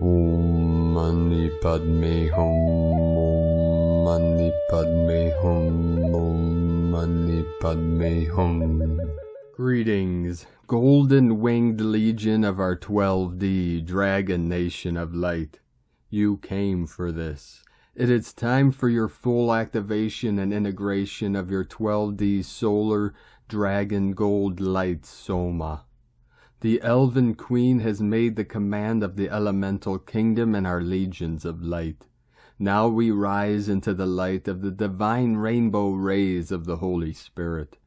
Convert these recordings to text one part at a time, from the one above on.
Om Mani Padme Hum. Om Mani Padme Hum. Om Mani Padme Hum. Greetings, golden-winged legion of our 12D, dragon nation of light. You came for this. It is time for your full activation and integration of your 12D solar dragon gold light soma. The Elven Queen has made the command of the elemental kingdom and our legions of light. Now we rise into the light of the divine rainbow rays of the Holy Spirit.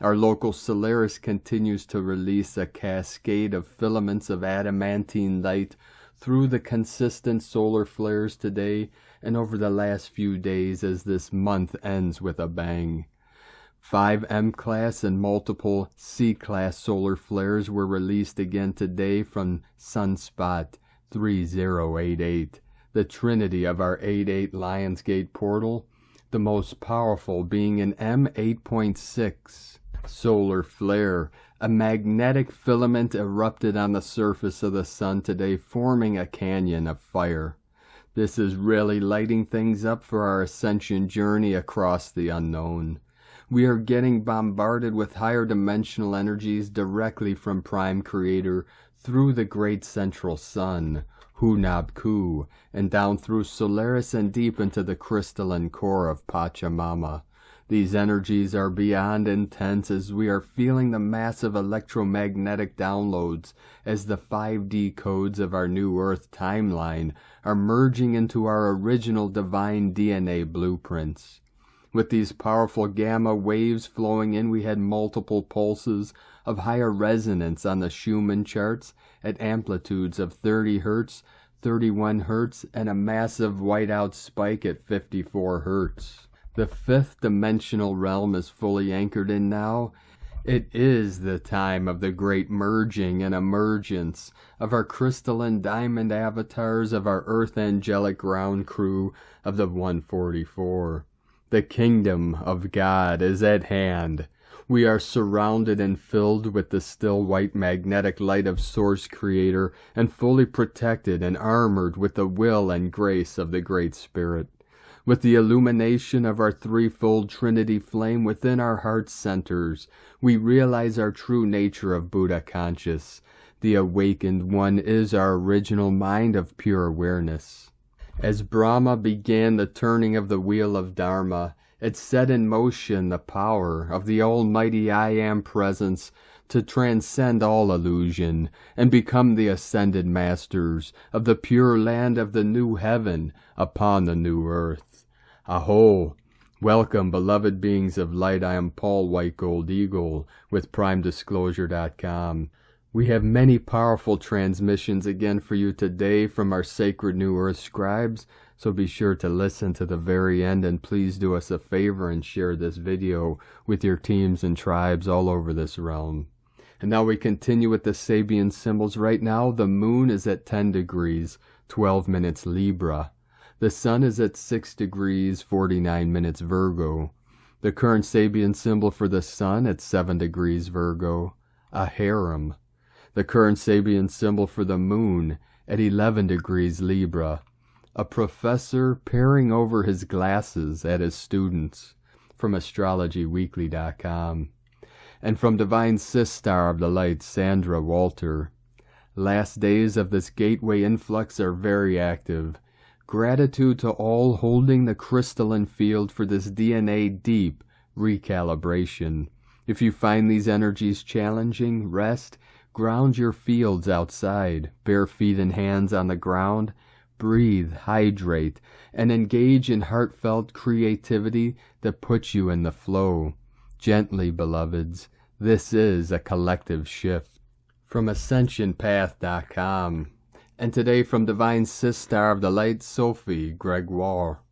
Our local Solaris continues to release a cascade of filaments of adamantine light through the consistent solar flares today and over the last few days as this month ends with a bang. 5 M-class and multiple C-class solar flares were released again today from Sunspot 3088, the trinity of our 8-8 Lionsgate portal, the most powerful being an M8.6 solar flare. A magnetic filament erupted on the surface of the sun today, forming a canyon of fire. This is really lighting things up for our ascension journey across the unknown. We are getting bombarded with higher dimensional energies directly from Prime Creator through the great central sun, Hunab-Ku, and down through Solaris and deep into the crystalline core of Pachamama. These energies are beyond intense as we are feeling the massive electromagnetic downloads as the 5D codes of our new Earth timeline are merging into our original divine DNA blueprints. With these powerful gamma waves flowing in, we had multiple pulses of higher resonance on the Schumann charts at amplitudes of 30 Hz, 31 Hz, and a massive whiteout spike at 54 Hz. The 5th dimensional realm is fully anchored in now. It is the time of the great merging and emergence of our crystalline diamond avatars of our Earth angelic ground crew of the 144. The kingdom of God is at hand. We are surrounded and filled with the still white magnetic light of Source Creator and fully protected and armored with the will and grace of the Great Spirit. With the illumination of our threefold Trinity flame within our heart centers, we realize our true nature of Buddha conscious. The awakened one is our original mind of pure awareness. As Brahma began the turning of the wheel of Dharma, it set in motion the power of the almighty I Am presence to transcend all illusion and become the ascended masters of the pure land of the new heaven upon the new earth. Aho! Welcome, beloved beings of light. I am Paul White Gold Eagle with PrimeDisclosure.com. We have many powerful transmissions again for you today from our sacred New Earth scribes, so be sure to listen to the very end, and please do us a favor and share this video with your teams and tribes all over this realm. And now we continue with the Sabian symbols. Right now the moon is at 10 degrees, 12 minutes Libra. The sun is at 6 degrees, 49 minutes Virgo. The current Sabian symbol for the sun at 7 degrees Virgo, a harem. The current Sabian symbol for the moon at 11 degrees Libra, a professor peering over his glasses at his students, from astrologyweekly.com. And from Divine Sistar of the Light, Sandra Walter. Last days of this gateway influx are very active. Gratitude to all holding the crystalline field for this DNA deep recalibration. If you find these energies challenging, rest. Ground your fields outside, bare feet and hands on the ground, breathe, hydrate, and engage in heartfelt creativity that puts you in the flow. Gently, beloveds, this is a collective shift. From AscensionPath.com, and today from Divine Sistar of the Light, Sophie Gregoire.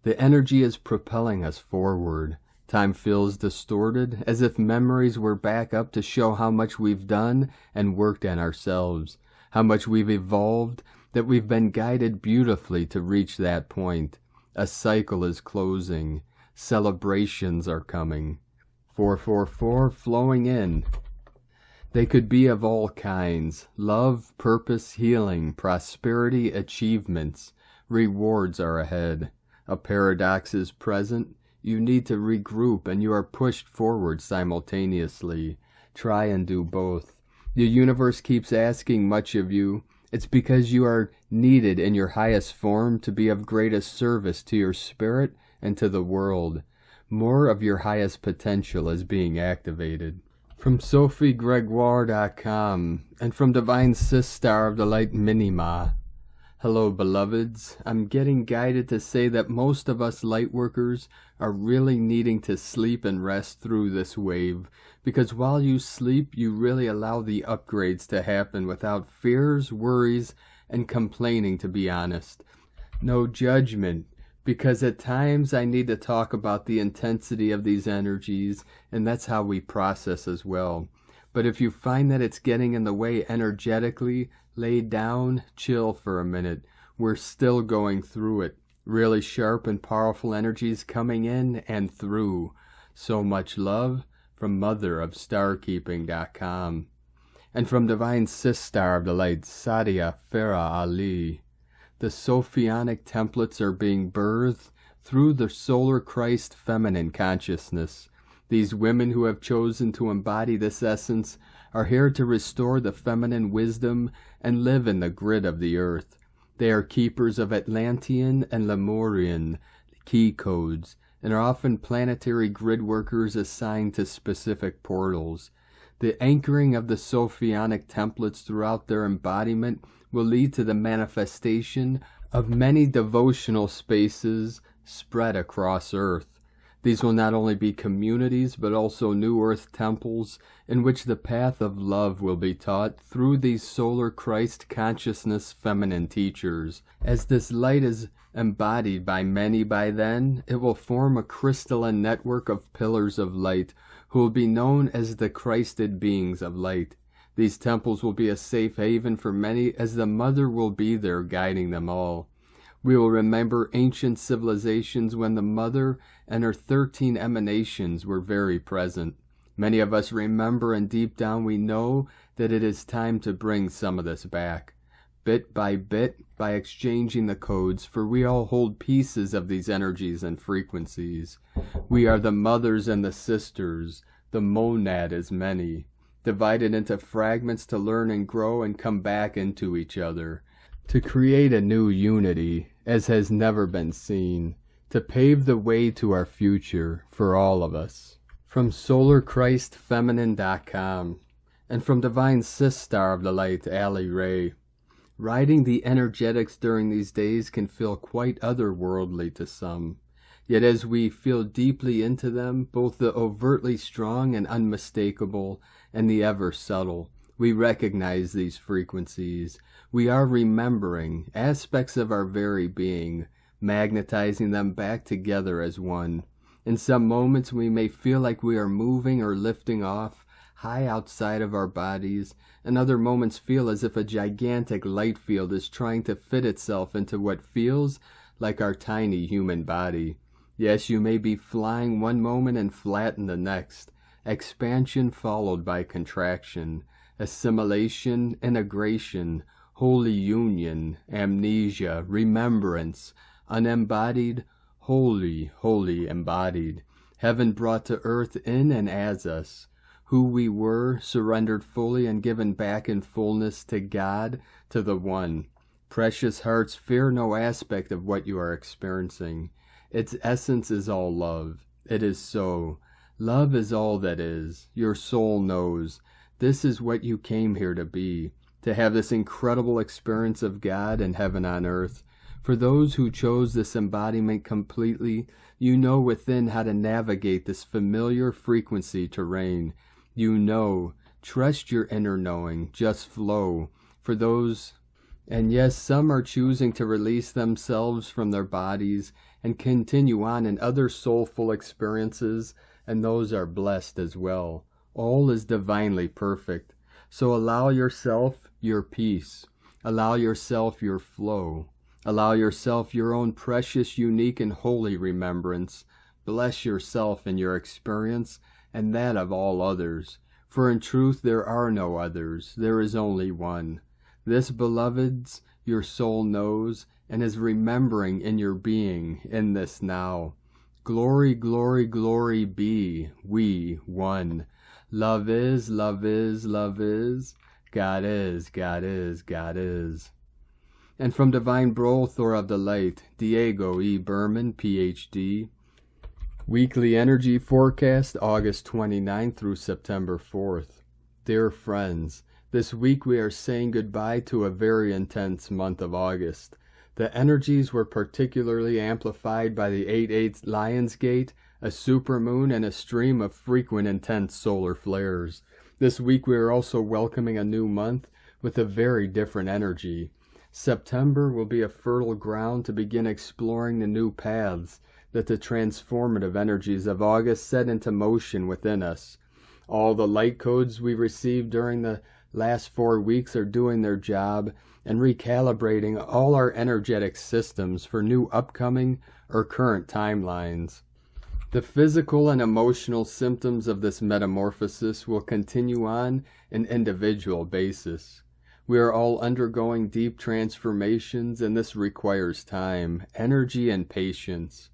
The energy is propelling us forward. Time feels distorted, as if memories were back up to show how much we've done and worked on ourselves, how much we've evolved, that we've been guided beautifully to reach that point. A cycle is closing. Celebrations are coming. 444 flowing in. They could be of all kinds: love, purpose, healing, prosperity, achievements. Rewards are ahead. A paradox is present. You need to regroup, and you are pushed forward simultaneously. Try and do both. The universe keeps asking much of you. It's because you are needed in your highest form to be of greatest service to your spirit and to the world. More of your highest potential is being activated. From SophieGregoire.com and from Divine Sister of the Light Minima. Hello, beloveds. I'm getting guided to say that most of us lightworkers are really needing to sleep and rest through this wave, because while you sleep, you really allow the upgrades to happen without fears, worries, and complaining, to be honest. No judgment, because at times I need to talk about the intensity of these energies, and that's how we process as well. But if you find that it's getting in the way energetically, lay down, chill for a minute. We're still going through it. Really sharp and powerful energies coming in and through. So much love from Mother of Starkeeping.com. And from Divine Sister of the Light, Sadia Farah Ali. The Sophianic templates are being birthed through the Solar Christ feminine consciousness. These women who have chosen to embody this essence are here to restore the feminine wisdom and live in the grid of the earth. They are keepers of Atlantean and Lemurian key codes, and are often planetary grid workers assigned to specific portals. The anchoring of the Sophianic templates throughout their embodiment will lead to the manifestation of many devotional spaces spread across Earth. These will not only be communities, but also new earth temples in which the path of love will be taught through these solar Christ consciousness feminine teachers. As this light is embodied by many by then, it will form a crystalline network of pillars of light who will be known as the Christed beings of light. These temples will be a safe haven for many, as the Mother will be there guiding them all. We will remember ancient civilizations when the Mother and her 13 emanations were very present. Many of us remember, and deep down we know that it is time to bring some of this back. Bit by exchanging the codes, for we all hold pieces of these energies and frequencies. We are the mothers and the sisters. The monad is many, divided into fragments to learn and grow and come back into each other, to create a new unity as has never been seen, to pave the way to our future for all of us. From SolarChristFeminine.com and from Divine Sister of the Light, Ali Ray. Riding the energetics during these days can feel quite otherworldly to some. Yet as we feel deeply into them, both the overtly strong and unmistakable and the ever subtle, we recognize these frequencies. We are remembering aspects of our very being, magnetizing them back together as one. In some moments we may feel like we are moving or lifting off high outside of our bodies, and other moments feel as if a gigantic light field is trying to fit itself into what feels like our tiny human body. Yes, you may be flying one moment and flatten the next. Expansion followed by contraction. Assimilation, integration, holy union, amnesia, remembrance, unembodied, holy embodied, heaven brought to earth in and as us, who we were, surrendered fully and given back in fullness to God, to the One. Precious hearts, fear no aspect of what you are experiencing. Its essence is all love. It is so. Love is all that is. Your soul knows. This is what you came here to be, to have this incredible experience of God and heaven on earth. For those who chose this embodiment completely, you know within how to navigate this familiar frequency terrain. You know, trust your inner knowing, just flow. For those, and yes, some are choosing to release themselves from their bodies and continue on in other soulful experiences, and those are blessed as well. All is divinely perfect. So allow yourself your peace. Allow yourself your flow. Allow yourself your own precious, unique, and holy remembrance. Bless yourself in your experience and that of all others. For in truth there are no others, there is only one. This, beloveds, your soul knows, and is remembering in your being, in this now. Glory, glory, glory be, we, one. Love is, love is, love is. God is, God is, God is. And from Divine Brothor of the Light, Diego E. Berman, Ph.D., Weekly Energy Forecast, August 29th through September 4th. Dear friends, this week we are saying goodbye to a very intense month of August. The energies were particularly amplified by the 8/8 Lionsgate, a supermoon, and a stream of frequent intense solar flares. This week we are also welcoming a new month with a very different energy. September will be a fertile ground to begin exploring the new paths that the transformative energies of August set into motion within us. All the light codes we received during the last 4 weeks are doing their job and recalibrating all our energetic systems for new upcoming or current timelines. The physical and emotional symptoms of this metamorphosis will continue on an individual basis. We are all undergoing deep transformations, and this requires time, energy, and patience.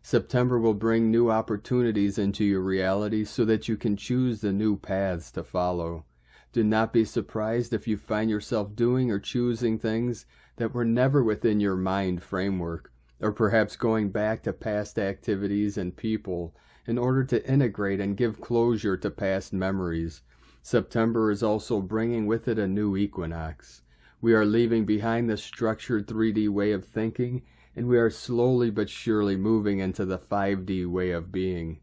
September will bring new opportunities into your reality so that you can choose the new paths to follow. Do not be surprised if you find yourself doing or choosing things that were never within your mind framework, or perhaps going back to past activities and people in order to integrate and give closure to past memories. September is also bringing with it a new equinox. We are leaving behind the structured 3D way of thinking, and we are slowly but surely moving into the 5D way of being.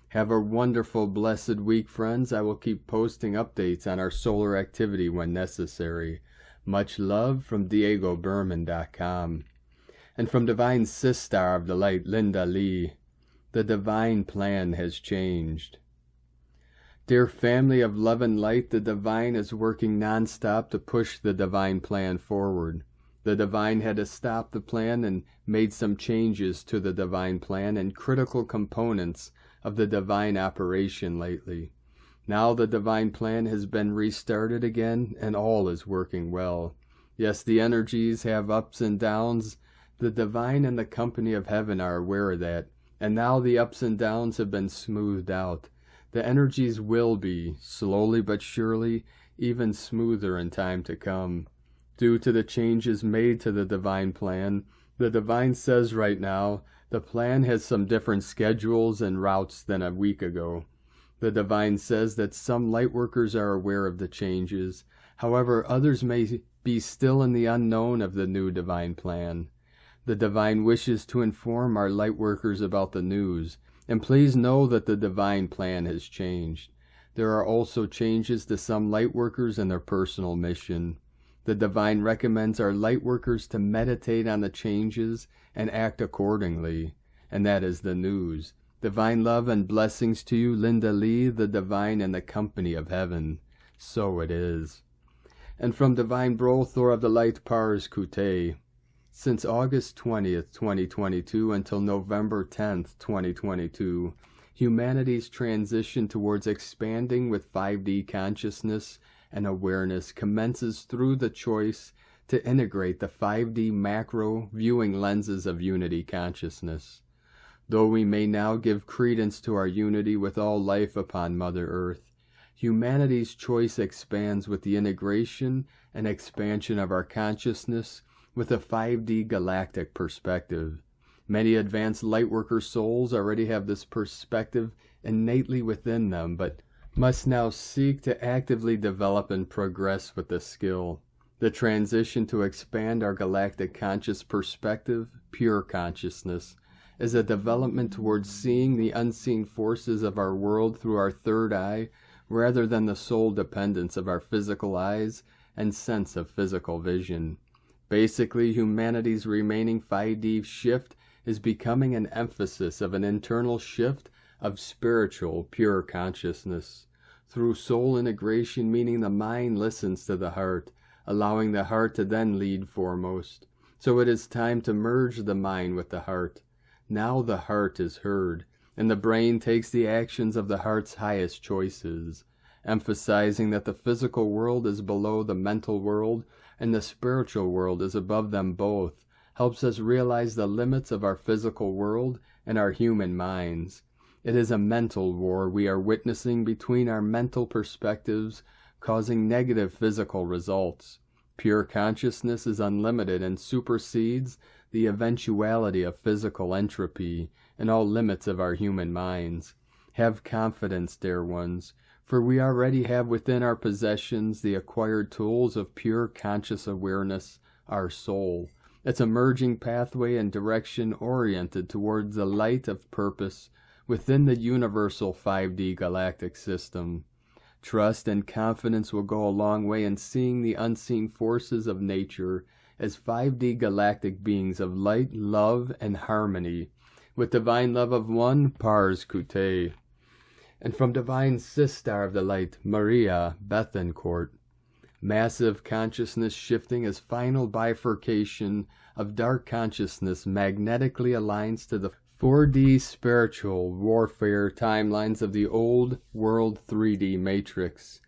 Have a wonderful, blessed week, friends. I will keep posting updates on our solar activity when necessary. Much love from DiegoBerman.com. And from Divine Sister of the Light, Linda Lee, the divine plan has changed. Dear family of love and light, the divine is working nonstop to push the divine plan forward. The divine had to stop the plan and made some changes to the divine plan and critical components of the divine operation lately. Now the divine plan has been restarted again, and all is working well. Yes, the energies have ups and downs. The divine and the company of heaven are aware of that, and now the ups and downs have been smoothed out. The energies will be, slowly but surely, even smoother in time to come. Due to the changes made to the divine plan, the divine says right now, the plan has some different schedules and routes than a week ago. The divine says that some lightworkers are aware of the changes. However, others may be still in the unknown of the new divine plan. The divine wishes to inform our lightworkers about the news, and please know that the divine plan has changed. There are also changes to some lightworkers and their personal mission. The divine recommends our lightworkers to meditate on the changes and act accordingly, and that is the news. Divine love and blessings to you, Linda Lee, the divine and the company of heaven. So it is. And from Divine Brothor of the Light, Pars Kute, since August 20th, 2022 until November 10th, 2022, humanity's transition towards expanding with 5D consciousness and awareness commences through the choice to integrate the 5D macro viewing lenses of unity consciousness. Though we may now give credence to our unity with all life upon Mother Earth, humanity's choice expands with the integration and expansion of our consciousness with a 5D galactic perspective. Many advanced lightworker souls already have this perspective innately within them, but must now seek to actively develop and progress with this skill. The transition to expand our galactic conscious perspective, pure consciousness, is a development towards seeing the unseen forces of our world through our third eye, rather than the sole dependence of our physical eyes and sense of physical vision. Basically, humanity's remaining 5D shift is becoming an emphasis of an internal shift of spiritual, pure consciousness. Through soul integration, meaning the mind listens to the heart, allowing the heart to then lead foremost. So it is time to merge the mind with the heart. Now the heart is heard, and the brain takes the actions of the heart's highest choices. emphasizing that the physical world is below the mental world and the spiritual world is above them both, helps us realize the limits of our physical world and our human minds. It is a mental war we are witnessing between our mental perspectives, causing negative physical results. Pure consciousness is unlimited and supersedes the eventuality of physical entropy and all limits of our human minds. Have confidence, dear ones, for we already have within our possessions the acquired tools of pure conscious awareness, our soul, its emerging pathway and direction oriented towards the light of purpose within the universal 5D galactic system. Trust and confidence will go a long way in seeing the unseen forces of nature as 5D galactic beings of light, love, and harmony, with divine love of one, Pars Kute, and from divine Sistar of the Light, Maria Bethencourt. Massive consciousness shifting as final bifurcation of dark consciousness magnetically aligns to the 4D spiritual warfare timelines of the old world 3D matrix.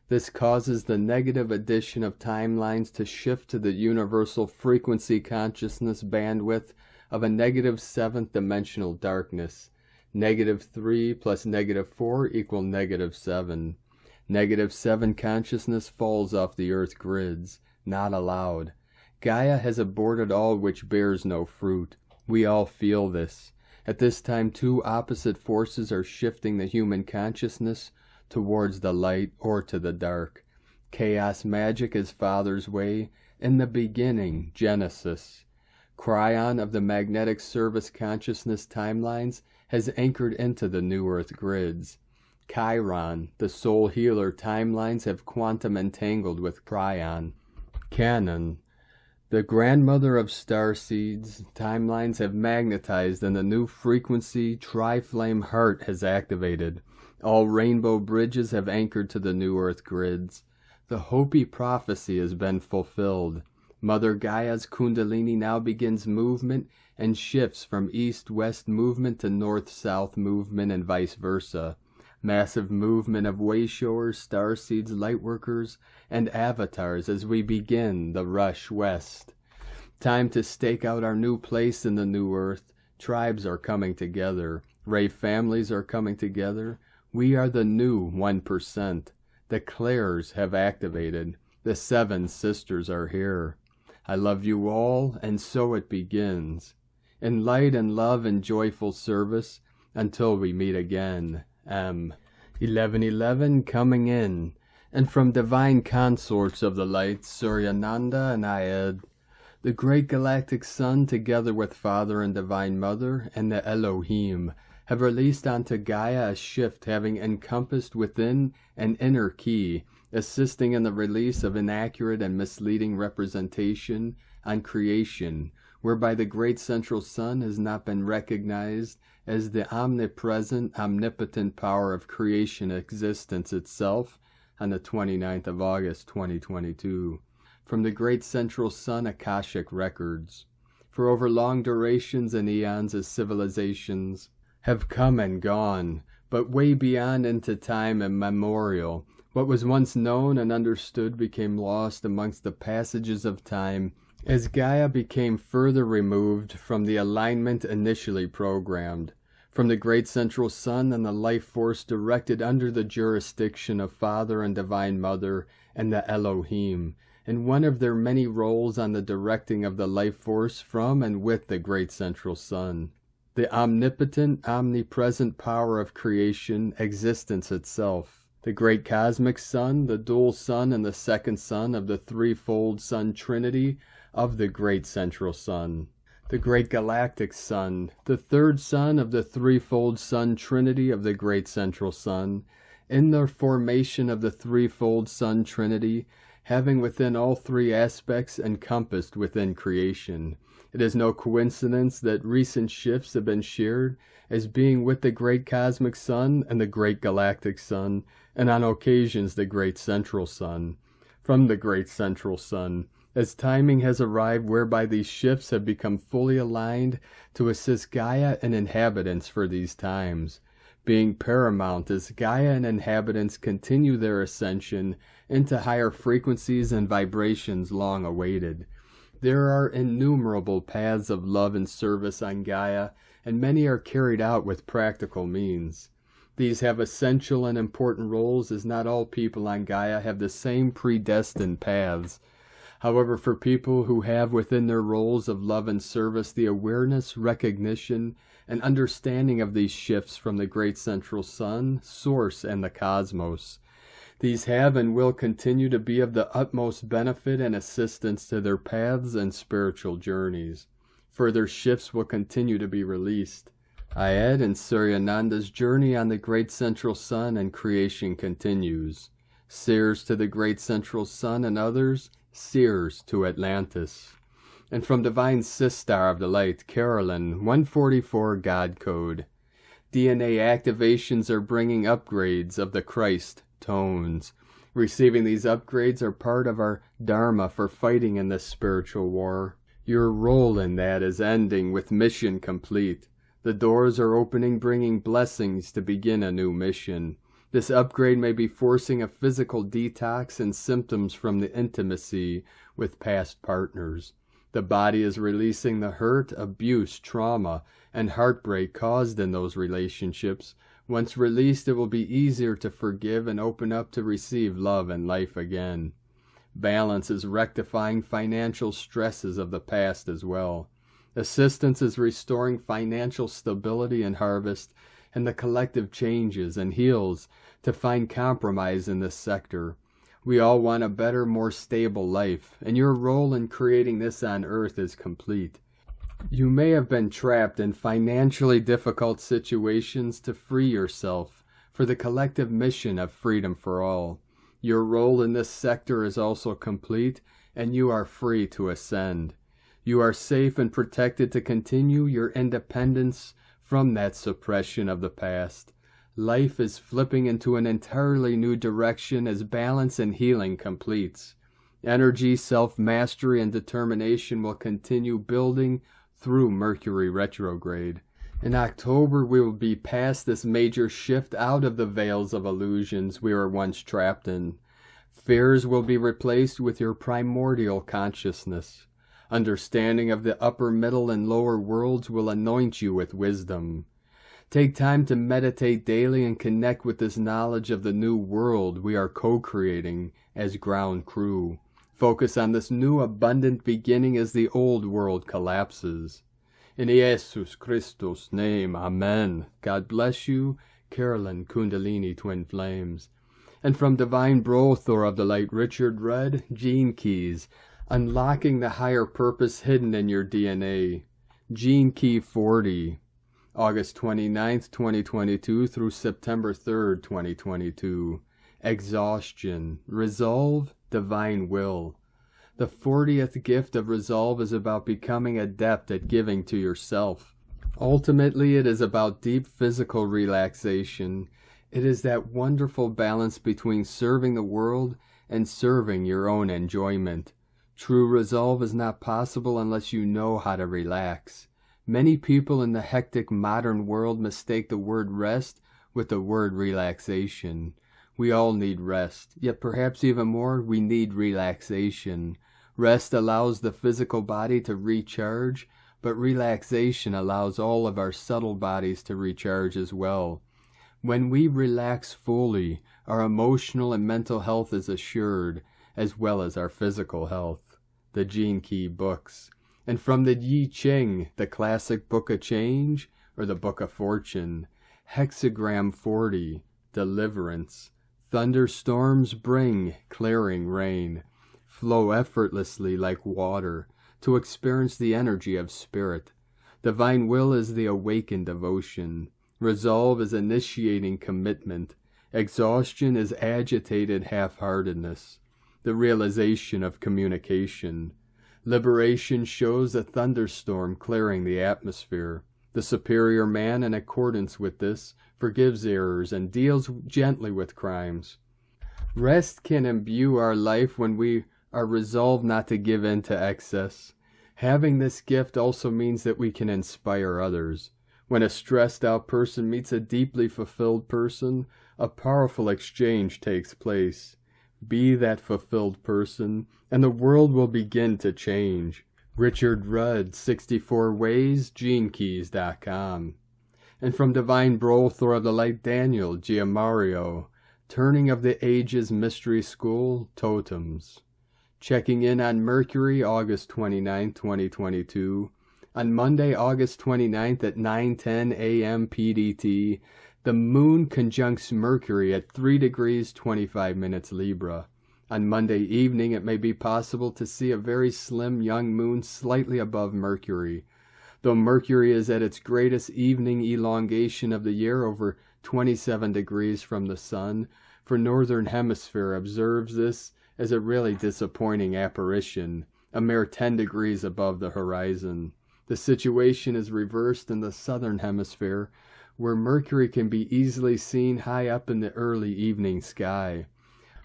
This causes the negative addition of timelines to shift to the universal frequency consciousness bandwidth of a negative 7th dimensional darkness. -3 plus -4 equal -7. -7 consciousness falls off the earth grids. Not allowed. Gaia has aborted all which bears no fruit. We all feel this. At this time, two opposite forces are shifting the human consciousness towards the light or to the dark. Chaos magic is Father's way. In the beginning, Genesis. Cryon of the magnetic service consciousness timelines has anchored into the new earth grids. Chiron, the soul healer timelines have quantum entangled with Cryon. Canon, the grandmother of starseeds, timelines have magnetized and the new frequency tri-flame heart has activated. All rainbow bridges have anchored to the new earth grids. The Hopi prophecy has been fulfilled. Mother Gaia's Kundalini now begins movement and shifts from east-west movement to north-south movement and vice versa. Massive movement of wayshowers, starseeds, lightworkers, and avatars as we begin the rush west. Time to stake out our new place in the new earth. Tribes are coming together. Ray families are coming together. We are the new 1%. The Clares have activated. The 7 sisters are here. I love you all, and so it begins. In light and love and joyful service, until we meet again. M. 1111 coming in, and from divine consorts of the light, Suryananda and Ayed, the great galactic sun, together with Father and Divine Mother and the Elohim, have released onto Gaia a shift having encompassed within an inner key, assisting in the release of inaccurate and misleading representation on creation, whereby the great central sun has not been recognized as the omnipresent, omnipotent power of creation existence itself on the 29th of August 2022. From the great central sun Akashic records. For over long durations and eons as civilizations have come and gone, but way beyond into time immemorial, what was once known and understood became lost amongst the passages of time as Gaia became further removed from the alignment initially programmed, from the great central sun and the life force directed under the jurisdiction of Father and Divine Mother and the Elohim, in one of their many roles on the directing of the life force from and with the great central sun. The omnipotent, omnipresent power of creation, existence itself. The great cosmic sun, the dual sun and the second sun of the threefold sun trinity of the great central sun. The great galactic sun, the third sun of the threefold sun trinity of the great central sun, in the formation of the threefold sun trinity, having within all three aspects encompassed within creation. It is no coincidence that recent shifts have been shared as being with the great cosmic sun and the great galactic sun, and on occasions the great central sun. From the great central sun, as timing has arrived whereby these shifts have become fully aligned to assist Gaia and inhabitants for these times. being paramount as Gaia and inhabitants continue their ascension into higher frequencies and vibrations long awaited. There are innumerable paths of love and service on Gaia, and many are carried out with practical means. These have essential and important roles, as not all people on Gaia have the same predestined paths. However, for people who have within their roles of love and service the awareness, recognition, and understanding of these shifts from the great central sun, source, and the cosmos, these have and will continue to be of the utmost benefit and assistance to their paths and spiritual journeys. Further shifts will continue to be released. Ayed and Suryananda's journey on the great central sun and creation continues. Seers to the great central sun and others, seers to Atlantis. And from Divine Sistar of the Light, Carolyn, 144 God Code. DNA activations are bringing upgrades of the Christ tones. Receiving these upgrades are part of our dharma for fighting in this spiritual war. Your role in that is ending with mission complete. The doors are opening, bringing blessings to begin a new mission. This upgrade may be forcing a physical detox and symptoms from the intimacy with past partners. The body is releasing the hurt, abuse, trauma, and heartbreak caused in those relationships. Once released, it will be easier to forgive and open up to receive love and life again. Balance is rectifying financial stresses of the past as well. Assistance is restoring financial stability and harvest, and the collective changes and heals to find compromise in this sector. We all want a better, more stable life, and your role in creating this on Earth is complete. You may have been trapped in financially difficult situations to free yourself for the collective mission of freedom for all. Your role in this sector is also complete, and you are free to ascend. You are safe and protected to continue your independence from that suppression of the past. Life is flipping into an entirely new direction as balance and healing completes. Energy, self-mastery, and determination will continue building through Mercury retrograde. In October, we will be past this major shift out of the veils of illusions we were once trapped in. Fears will be replaced with your primordial consciousness. Understanding of the upper, middle, and lower worlds will anoint you with wisdom. Take time to meditate daily and connect with this knowledge of the new world we are co-creating as ground crew. Focus on this new abundant beginning as the old world collapses. In Jesus Christus' name, Amen. God bless you, Carolyn Kundalini Twin Flames. And from Divine Brothor of the Light, Richard Red, Gene Keys, unlocking the higher purpose hidden in your DNA. Gene Key 40, August 29th, 2022 through September 3rd, 2022. Exhaustion, resolve, divine will. The 40th gift of resolve is about becoming adept at giving to yourself. Ultimately, it is about deep physical relaxation. It is that wonderful balance between serving the world and serving your own enjoyment. True resolve is not possible unless you know how to relax. Many people in the hectic modern world mistake the word rest with the word relaxation. We all need rest, yet perhaps even more, we need relaxation. Rest allows the physical body to recharge, but relaxation allows all of our subtle bodies to recharge as well. When we relax fully, our emotional and mental health is assured, as well as our physical health. The Gene Key books. And from the Yi Ching, the classic Book of Change, or the Book of Fortune, Hexagram 40, Deliverance. Thunderstorms bring clearing rain. Flow effortlessly like water to experience the energy of spirit. Divine will is the awakened devotion. Resolve is initiating commitment. Exhaustion is agitated half-heartedness. The realization of communication. Liberation shows a thunderstorm clearing the atmosphere. The superior man, in accordance with this, forgives errors and deals gently with crimes. Rest can imbue our life when we are resolved not to give in to excess. Having this gift also means that we can inspire others. When a stressed out person meets a deeply fulfilled person, a powerful exchange takes place. Be that fulfilled person, and the world will begin to change. Richard Rudd, 64 Ways, GeneKeys.com. And from Divine Brothor of the Light Daniel, Giamario, Turning of the Ages Mystery School, Totems. Checking in on Mercury, August 29, 2022. On Monday, August 29th at 9:10 a.m. PDT, the Moon conjuncts Mercury at 3 degrees 25 minutes Libra. On Monday evening, it may be possible to see a very slim young moon slightly above Mercury. Though Mercury is at its greatest evening elongation of the year, over 27 degrees from the Sun, for Northern Hemisphere observes this as a really disappointing apparition, a mere 10 degrees above the horizon. The situation is reversed in the Southern Hemisphere, where Mercury can be easily seen high up in the early evening sky.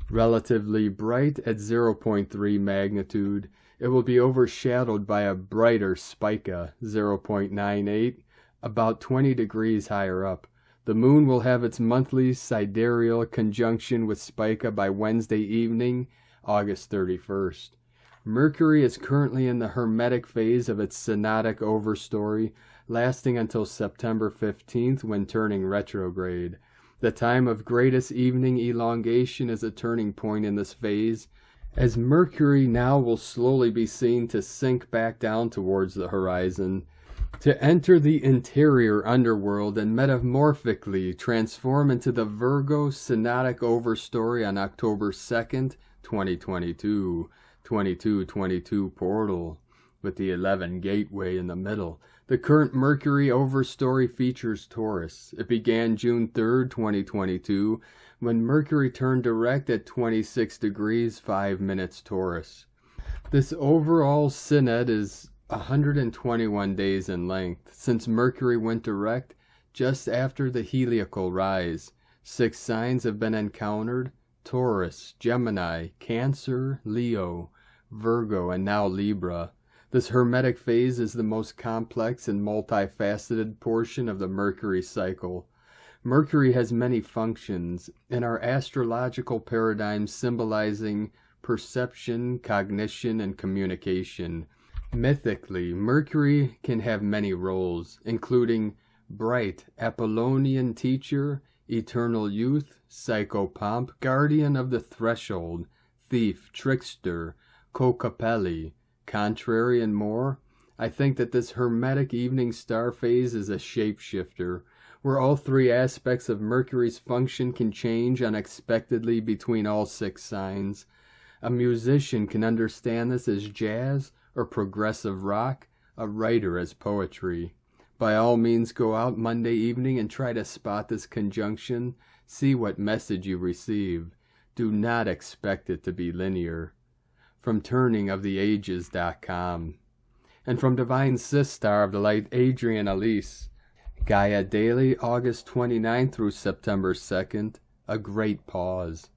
Relatively bright at 0.3 magnitude, it will be overshadowed by a brighter Spica, 0.98, about 20 degrees higher up. The moon will have its monthly sidereal conjunction with Spica by Wednesday evening, August 31st. Mercury is currently in the Hermetic phase of its synodic overstory, lasting until September 15th when turning retrograde. The time of greatest evening elongation is a turning point in this phase, as Mercury now will slowly be seen to sink back down towards the horizon, to enter the interior underworld and metamorphically transform into the Virgo synodic overstory on October 2nd, 2022. 2222 portal, with the 11 gateway in the middle. The current Mercury overstory features Taurus. It began June 3rd, 2022, when Mercury turned direct at 26 degrees 5 minutes Taurus. This overall synod is 121 days in length, since Mercury went direct just after the heliacal rise. 6 signs have been encountered: Taurus, Gemini, Cancer, Leo, Virgo, and now Libra. This Hermetic phase is the most complex and multifaceted portion of the Mercury cycle. Mercury has many functions in our astrological paradigm, symbolizing perception, cognition, and communication. Mythically, Mercury can have many roles, including bright Apollonian teacher, eternal youth, psychopomp, guardian of the threshold, thief, trickster, Kokapelli, contrary, and more. I think that this Hermetic evening star phase is a shapeshifter, where all 3 aspects of Mercury's function can change unexpectedly between all 6 signs. A musician can understand this as jazz or progressive rock, a writer as poetry. By all means, go out Monday evening and try to spot this conjunction. See what message you receive. Do not expect it to be linear. From turningoftheages.com. And from Divine Sister of the Light, Adriane Elyse. Gaia Daily, August 29th through September 2nd. A great pause.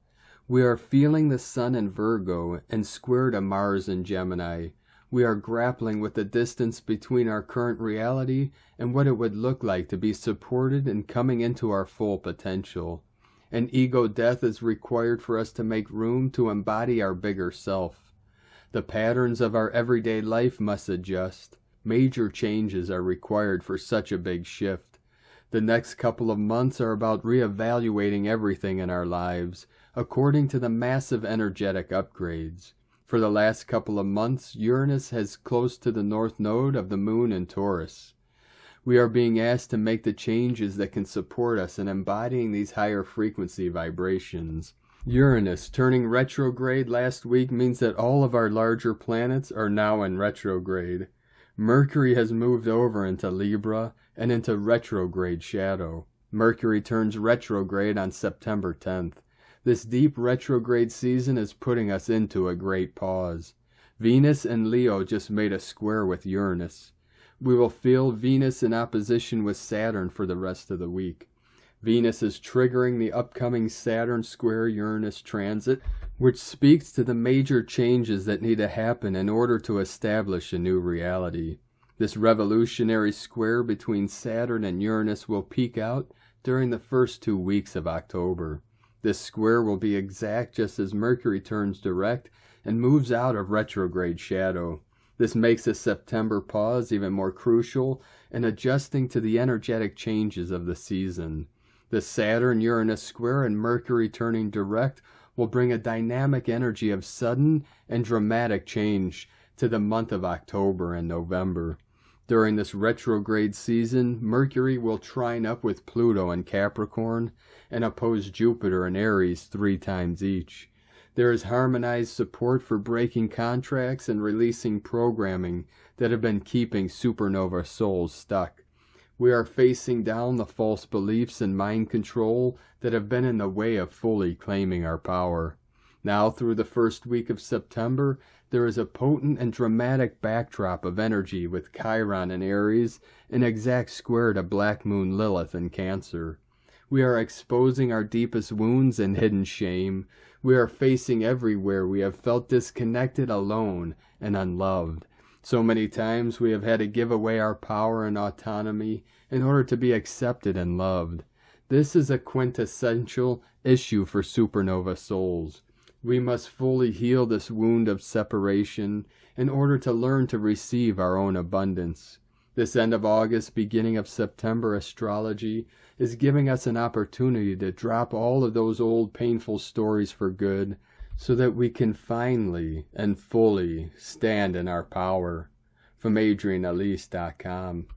We are feeling the Sun in Virgo and square to Mars in Gemini. We are grappling with the distance between our current reality and what it would look like to be supported and coming into our full potential. An ego death is required for us to make room to embody our bigger self. The patterns of our everyday life must adjust. Major changes are required for such a big shift. The next couple of months are about reevaluating everything in our lives, according to the massive energetic upgrades. For the last couple of months, Uranus has close to the north node of the moon in Taurus. We are being asked to make the changes that can support us in embodying these higher frequency vibrations. Uranus turning retrograde last week means that all of our larger planets are now in retrograde. Mercury has moved over into Libra and into retrograde shadow. Mercury turns retrograde on September 10th. This deep retrograde season is putting us into a great pause. Venus and Leo just made a square with Uranus. We will feel Venus in opposition with Saturn for the rest of the week. Venus is triggering the upcoming Saturn square Uranus transit, which speaks to the major changes that need to happen in order to establish a new reality. This revolutionary square between Saturn and Uranus will peak out during the first 2 weeks of October. This square will be exact just as Mercury turns direct and moves out of retrograde shadow. This makes the September pause even more crucial in adjusting to the energetic changes of the season. The Saturn-Uranus square and Mercury turning direct will bring a dynamic energy of sudden and dramatic change to the month of October and November. During this retrograde season, Mercury will trine up with Pluto in Capricorn and oppose Jupiter in Aries 3 times each. There is harmonized support for breaking contracts and releasing programming that have been keeping supernova souls stuck. We are facing down the false beliefs and mind control that have been in the way of fully claiming our power. Now, through the first week of September, there is a potent and dramatic backdrop of energy with Chiron in Aries, an exact square to Black Moon Lilith in Cancer. We are exposing our deepest wounds and hidden shame. We are facing everywhere we have felt disconnected, alone, and unloved. So many times we have had to give away our power and autonomy in order to be accepted and loved. This is a quintessential issue for supernova souls. We must fully heal this wound of separation in order to learn to receive our own abundance. This end of August, beginning of September astrology is giving us an opportunity to drop all of those old painful stories for good, so that we can finally and fully stand in our power. From AdrianeElyse.com.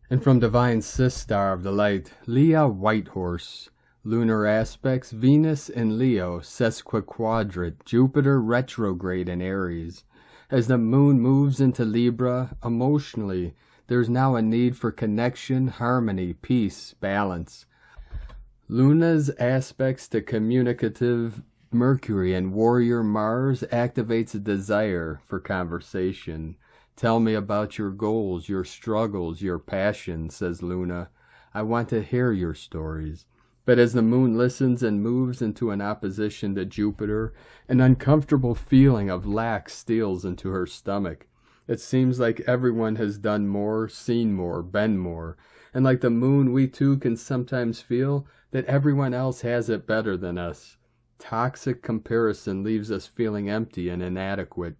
And from Divine Sistar of the Light, Leah Whitehorse. Lunar aspects: Venus in Leo, sesquiquadrate, Jupiter retrograde in Aries. As the moon moves into Libra, emotionally, there's now a need for connection, harmony, peace, balance. Luna's aspects to communicative Mercury and warrior Mars activates a desire for conversation. Tell me about your goals, your struggles, your passions, says Luna. I want to hear your stories. But as the moon listens and moves into an opposition to Jupiter, an uncomfortable feeling of lack steals into her stomach. It seems like everyone has done more, seen more, been more. And like the moon, we too can sometimes feel that everyone else has it better than us. Toxic comparison leaves us feeling empty and inadequate.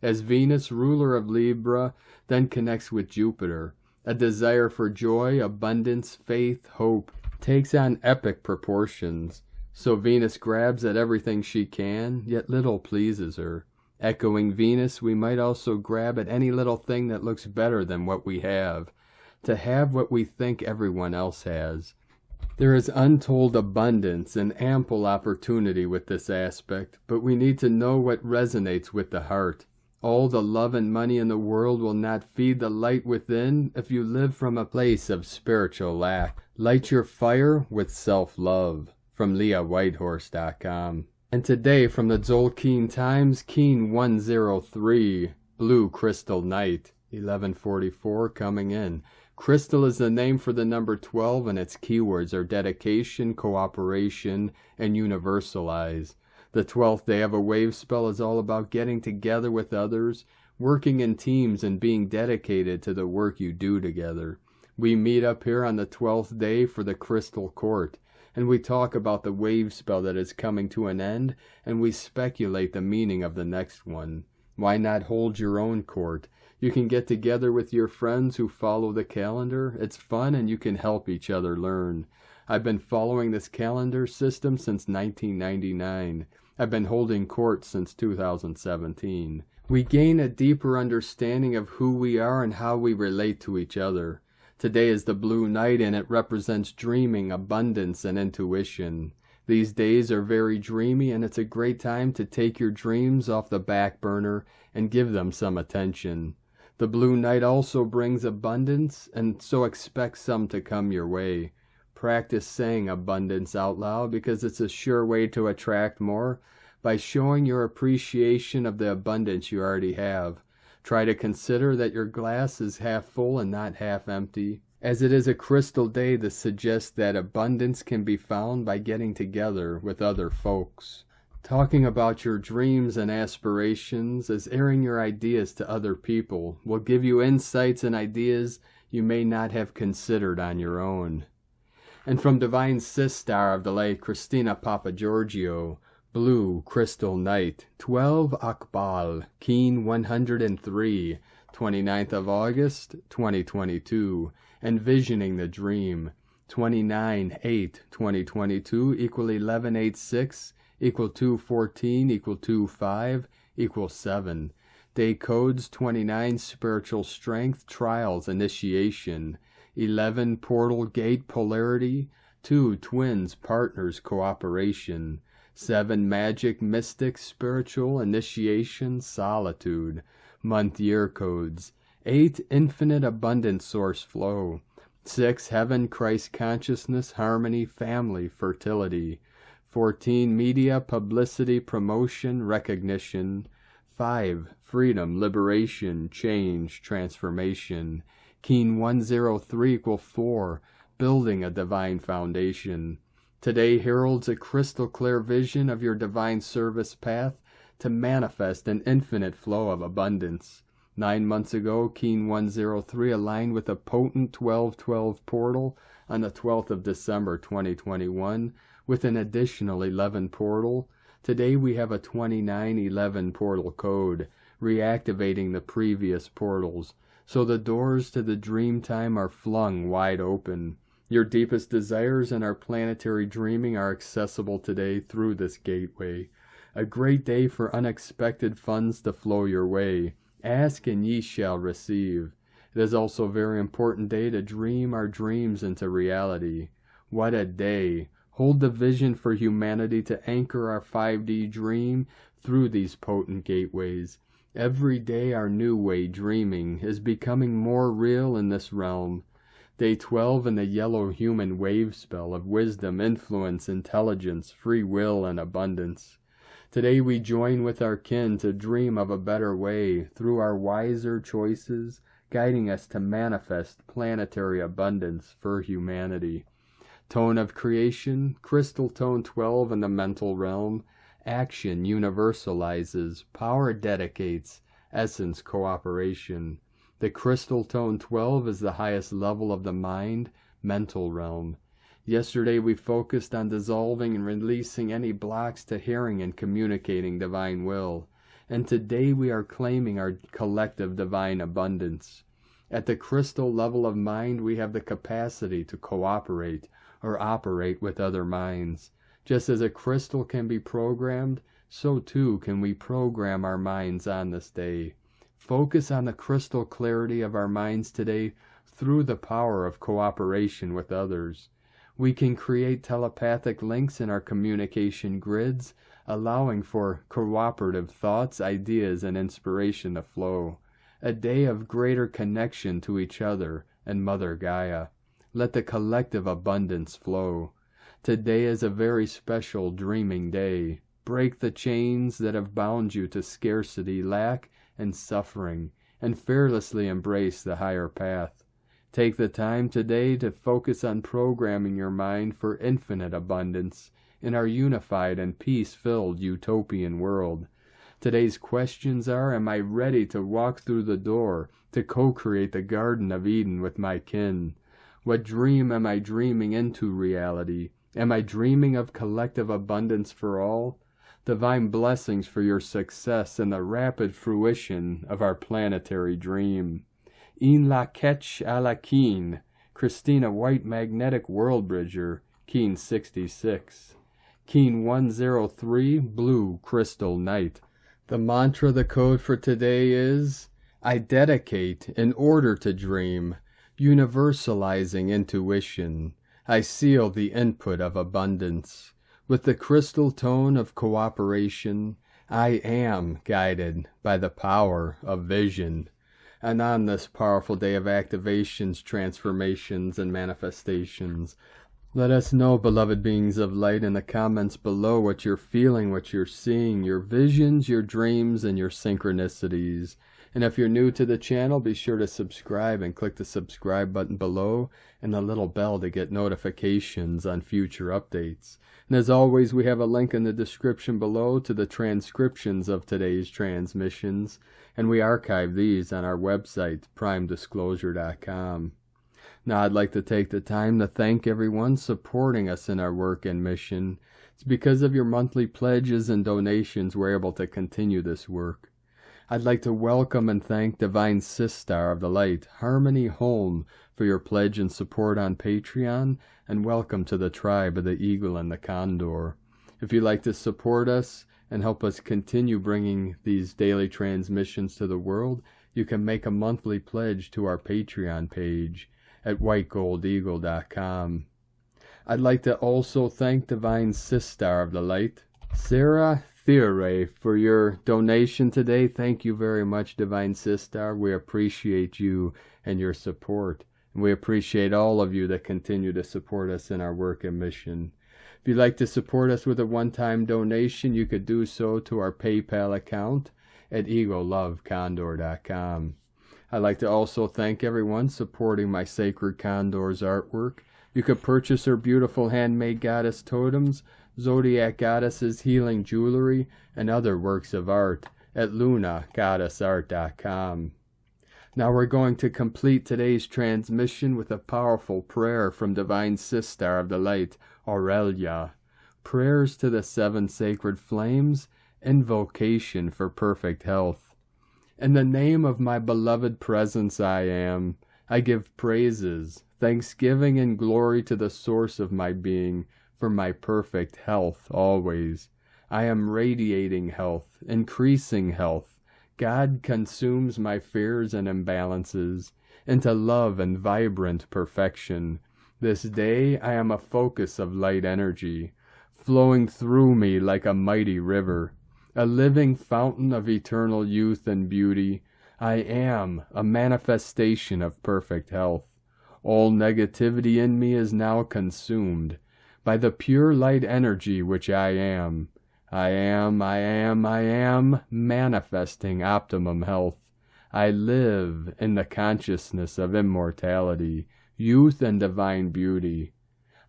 As Venus, ruler of Libra, then connects with Jupiter, a desire for joy, abundance, faith, hope takes on epic proportions. So Venus grabs at everything she can, yet little pleases her. Echoing Venus, we might also grab at any little thing that looks better than what we have, to have what we think everyone else has. There is untold abundance and ample opportunity with this aspect, but we need to know what resonates with the heart. All the love and money in the world will not feed the light within if you live from a place of spiritual lack. Light your fire with self-love. From LeahWhitehorse.com. And today from the Tzolk'in Times, Keen 103, Blue Crystal Night, 1144 coming in. Crystal is the name for the number 12, and its keywords are dedication, cooperation, and universalize. The 12th day of a wave spell is all about getting together with others, working in teams, and being dedicated to the work you do together. We meet up here on the 12th day for the Crystal Court, and we talk about the wave spell that is coming to an end, and we speculate the meaning of the next one. Why not hold your own court? You can get together with your friends who follow the calendar. It's fun and you can help each other learn. I've been following this calendar system since 1999. I've been holding court since 2017. We gain a deeper understanding of who we are and how we relate to each other. Today is the blue night and it represents dreaming, abundance, and intuition. These days are very dreamy and it's a great time to take your dreams off the back burner and give them some attention. The blue night also brings abundance, and so expect some to come your way. Practice saying abundance out loud because it's a sure way to attract more by showing your appreciation of the abundance you already have. Try to consider that your glass is half full and not half empty. As it is a crystal day, this suggests that abundance can be found by getting together with other folks. Talking about your dreams and aspirations as airing your ideas to other people will give you insights and ideas you may not have considered on your own. And from Divine Sistar of the late Christina Papagiorgio, Blue Crystal Night, 12 Akbal, Keen 103, 29th of August, 2022, Envisioning the Dream, 29/8/2022 equal 11/86 equal 214 equal 25 equal 7. Day codes 29 Spiritual Strength Trials Initiation, 11 Portal Gate Polarity, 2 Twins Partners Cooperation, 7 Magic Mystic Spiritual Initiation Solitude, Month Year Codes, 8 Infinite Abundant Source Flow, 6 Heaven Christ Consciousness Harmony Family Fertility, 14 Media Publicity Promotion Recognition, 5 Freedom Liberation Change Transformation, Keen 103 equal 4 Building a Divine Foundation. Today heralds a crystal clear vision of your divine service path to manifest an infinite flow of abundance. 9 months ago, Keen 103 aligned with a potent 12/12 portal on the 12th of December 2021 with an additional 11 portal. Today we have a 2911 portal code, reactivating the previous portals, so the doors to the dream time are flung wide open. Your deepest desires and our planetary dreaming are accessible today through this gateway. A great day for unexpected funds to flow your way. Ask and ye shall receive. It is also a very important day to dream our dreams into reality. What a day! Hold the vision for humanity to anchor our 5D dream through these potent gateways. Every day our new way dreaming is becoming more real in this realm. Day 12 in the yellow human wave spell of wisdom, influence, intelligence, free will, and abundance. Today we join with our kin to dream of a better way through our wiser choices, guiding us to manifest planetary abundance for humanity. Tone of creation, crystal tone 12 in the mental realm. Action universalizes, power dedicates, essence cooperation. The crystal tone 12 is the highest level of the mind, mental realm. Yesterday we focused on dissolving and releasing any blocks to hearing and communicating divine will. And today we are claiming our collective divine abundance. At the crystal level of mind we have the capacity to cooperate or operate with other minds. Just as a crystal can be programmed, so too can we program our minds on this day. Focus on the crystal clarity of our minds today through the power of cooperation with others. We can create telepathic links in our communication grids, allowing for cooperative thoughts, ideas, and inspiration to flow. A day of greater connection to each other and Mother Gaia. Let the collective abundance flow. Today is a very special dreaming day. Break the chains that have bound you to scarcity, lack, and suffering, and fearlessly embrace the higher path. Take the time today to focus on programming your mind for infinite abundance in our unified and peace-filled utopian world. Today's questions are, am I ready to walk through the door to co-create the Garden of Eden with my kin? What dream am I dreaming into reality? Am I dreaming of collective abundance for all? Divine blessings for your success and the rapid fruition of our planetary dream. In la ketch a la keen, Christina White Magnetic World Bridger, Keen 66. Keen 103, Blue Crystal Night. The mantra, the code for today is, I dedicate in order to dream, universalizing intuition. I seal the input of abundance. With the crystal tone of cooperation, I am guided by the power of vision. And on this powerful day of activations, transformations, and manifestations, let us know, beloved beings of light, in the comments below what you're feeling, what you're seeing, your visions, your dreams, and your synchronicities. And if you're new to the channel, be sure to subscribe and click the subscribe button below and the little bell to get notifications on future updates. And as always, we have a link in the description below to the transcriptions of today's transmissions, and we archive these on our website, primedisclosure.com. Now, I'd like to take the time to thank everyone supporting us in our work and mission. It's because of your monthly pledges and donations we're able to continue this work. I'd like to welcome and thank Divine Sistar of the Light, Harmony Holm, for your pledge and support on Patreon, and welcome to the tribe of the Eagle and the Condor. If you'd like to support us and help us continue bringing these daily transmissions to the world, you can make a monthly pledge to our Patreon page at whitegoldeagle.com. I'd like to also thank Divine Sistar of the Light, Sarah Theoray, for your donation today. Thank you very much, Divine Sistar. We appreciate you and your support. And we appreciate all of you that continue to support us in our work and mission. If you'd like to support us with a one-time donation, you could do so to our PayPal account at egolovecondor.com. I'd like to also thank everyone supporting my Sacred Condors artwork. You could purchase her beautiful handmade goddess totems, Zodiac Goddesses healing jewelry, and other works of art at lunagoddessart.com. Now we're going to complete today's transmission with a powerful prayer from Divine Sistar of the Light, Aurelia. Prayers to the 7 sacred flames, invocation for perfect health. In the name of my beloved presence I am, I give praises, thanksgiving, and glory to the source of my being, for my perfect health always. I am radiating health, increasing health. God consumes my fears and imbalances into love and vibrant perfection. This day I am a focus of light energy, flowing through me like a mighty river, a living fountain of eternal youth and beauty. I am a manifestation of perfect health. All negativity in me is now consumed by the pure light energy which I am. I am manifesting optimum health. I live in the consciousness of immortality, youth, and divine beauty.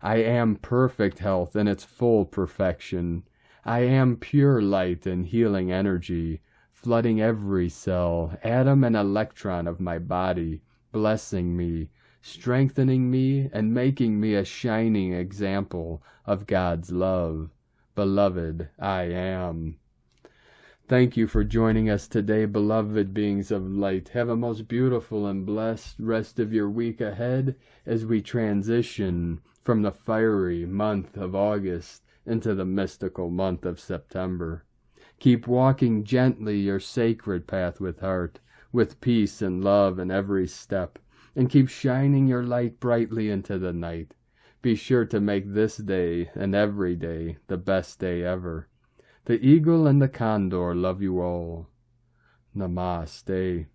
I am perfect health in its full perfection. I am pure light and healing energy, flooding every cell, atom, and electron of my body, blessing me, strengthening me, and making me a shining example of God's love. Beloved, I am. Thank you for joining us today, beloved beings of light. Have a most beautiful and blessed rest of your week ahead as we transition from the fiery month of August into the mystical month of September. Keep walking gently your sacred path with heart, with peace and love in every step, and keep shining your light brightly into the night. Be sure to make this day and every day the best day ever. The Eagle and the Condor love you all. Namaste.